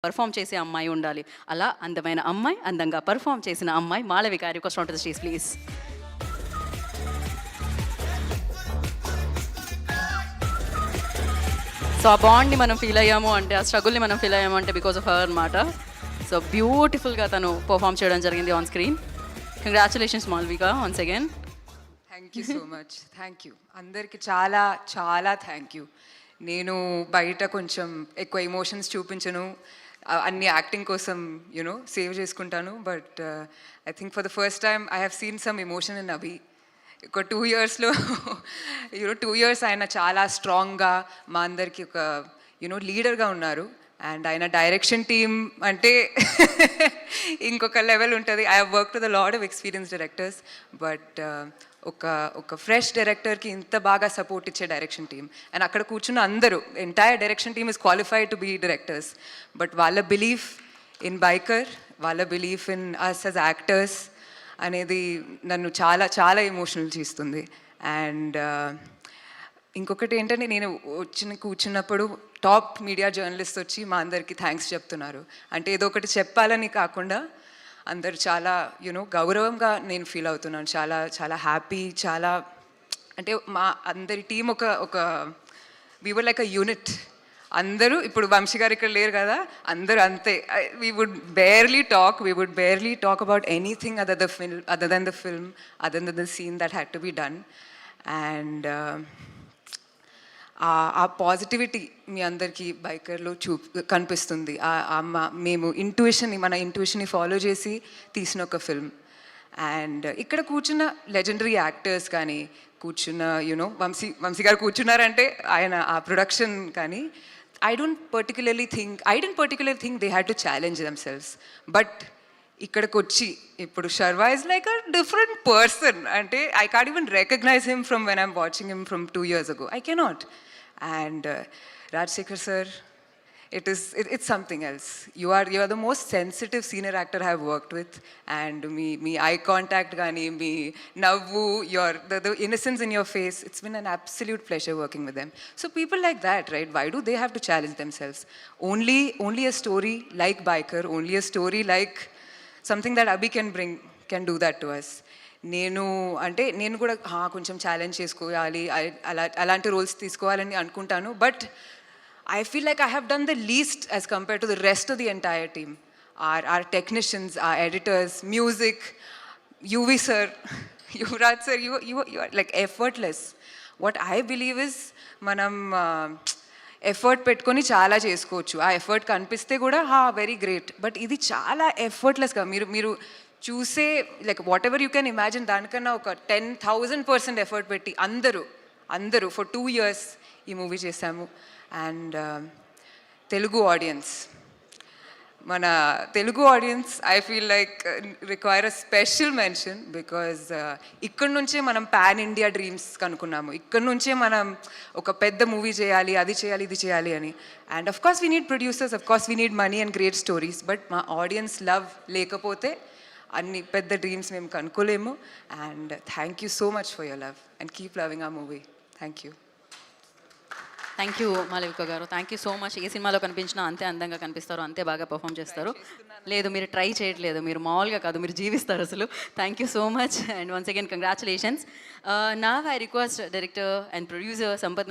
Perform చేసే అమ్మాయి ఉండాలి. అలా అందమైన అమ్మాయి, అందంగా పర్ఫామ్ చేసిన అమ్మాయి Malavika request on to the stage please. So ఆ బాండ్ని మనం ఫీల్ అయ్యాము అంటే, ఆ స్ట్రగుల్ని మనం ఫీల్ అయ్యాము అంటే బికాస్ ఆఫ్ హర్ అనమాట. సో బ్యూటిఫుల్గా తను పర్ఫామ్ చేయడం జరిగింది on screen. Congratulations Malvika once again. Thank you so much. Thank you అందరికి చాలా చాలా థ్యాంక్ యూ. నేను బయట కొంచెం ఎక్కువ ఎమోషన్స్ చూపించను, అన్ని యాక్టింగ్ కోసం యూనో సేవ్ చేసుకుంటాను. But I think for the first time I have seen some emotion in Abhi. ఒక 2 yearsలో యూనో 2 years ఆయన చాలా స్ట్రాంగ్గా మా అందరికి ఒక యూనో లీడర్గా ఉన్నారు. అండ్ ఆయన డైరెక్షన్ టీమ్ అంటే ఇంకొక లెవెల్ ఉంటుంది. I have work with a lot of experience directors, but ఒక ఫ్రెష్ డైరెక్టర్కి ఇంత బాగా సపోర్ట్ ఇచ్చే డైరెక్షన్ టీమ్. అండ్ అక్కడ కూర్చున్న అందరూ entire direction team is qualified to be directors. But వాళ్ళ బిలీఫ్ ఇన్ బైకర్, వాళ్ళ belief in us as actors అనేది నన్ను చాలా చాలా ఎమోషనల్ చేస్తుంది. అండ్ ఇంకొకటి ఏంటంటే, నేను కూర్చున్నప్పుడు టాప్ మీడియా జర్నలిస్ట్ వచ్చి మా అందరికీ థ్యాంక్స్ చెప్తున్నారు. అంటే ఏదో ఒకటి చెప్పాలని కాకుండా అందరు చాలా యూనో గౌరవంగా నేను ఫీల్ అవుతున్నాను. చాలా చాలా హ్యాపీ. చాలా అంటే మా అందరి టీం ఒక we were like a unit. అందరూ ఇప్పుడు వంశీ గారు ఇక్కడ లేరు కదా, అందరూ అంతే. We would barely talk about anything other than the film, other than the scene that had to be done. And ఆ పాజిటివిటీ మీ అందరికీ బైకర్లో కనిపిస్తుంది. మేము మన ఇంట్యూషన్ని ఫాలో చేసి తీసిన ఒక ఫిల్మ్. అండ్ ఇక్కడ కూర్చున్న లెజెండరీ యాక్టర్స్ కానీ, కూర్చున్న యూనో వంశీ గారు కూర్చున్నారంటే ఆయన ఆ ప్రొడక్షన్ కానీ, I didn't particularly think they had to challenge themselves. But ఇక్కడికి వచ్చి ఇప్పుడు Sharwa is like a different person. అంటే I can't even recognize him from when I'm watching him from 2 years ago. I cannot. And Rajsekhar sir, it's something else. You are the most sensitive senior actor I have worked with. And me eye contact gaani, me navvu, the innocence in your face, it's been an absolute pleasure working with them. So people like that, right, why do they have to challenge themselves? Only a story like Biker, only a story like something that Abhi can do that to us. నేను కూడా కొంచెం challenge చేసుకోవాలి, అలాంటి roles తీసుకోవాలని అనుకుంటాను. But I feel like I have done the least as compared to the rest of the entire team. Our technicians, our editors, music, UV sir, Yuvraj sir, you are like effortless. What I believe is మనం effort పెట్టుకొని చాలా చేసుకోవచ్చు. ఆ effort కనిపిస్తే కూడా very great. But ఇది చాలా ఎఫర్ట్లెస్గా మీరు చూసే like what ever you can imagine దానికన్నా ఒక 10,000% ఎఫర్ట్ పెట్టి అందరూ ఫర్ 2 years ఈ మూవీ చేశాము. అండ్ మన Telugu audience I feel like require a special mention. Because ఇక్కడ నుంచే మనం పాన్ ఇండియా డ్రీమ్స్ కనుక్కున్నాము. ఇక్కడ నుంచే మనం ఒక పెద్ద మూవీ చేయాలి, అది చేయాలి, ఇది చేయాలి అని. And of course we need producers, of course we need money and great stories. But మా ఆడియన్స్ లవ్ లేకపోతే అన్ని పెద్ద డ్రీమ్స్ మేము కనుక్కోలేము. And thank you so much for your love and keep loving ఆ movie. Thank you. Thank you Malavika garu, thank you so much. ఏ సినిమాలో కనిపించినా అంతే అందంగా కనిపిస్తారు, అంతే బాగా పర్ఫామ్ చేస్తారు. లేదు మీరు ట్రై చేయట్లేదు, మీరు మామూలుగా కాదు, మీరు జీవిస్తారు అసలు. Thank you so much and once again congratulations. నా I request director and producer Sampath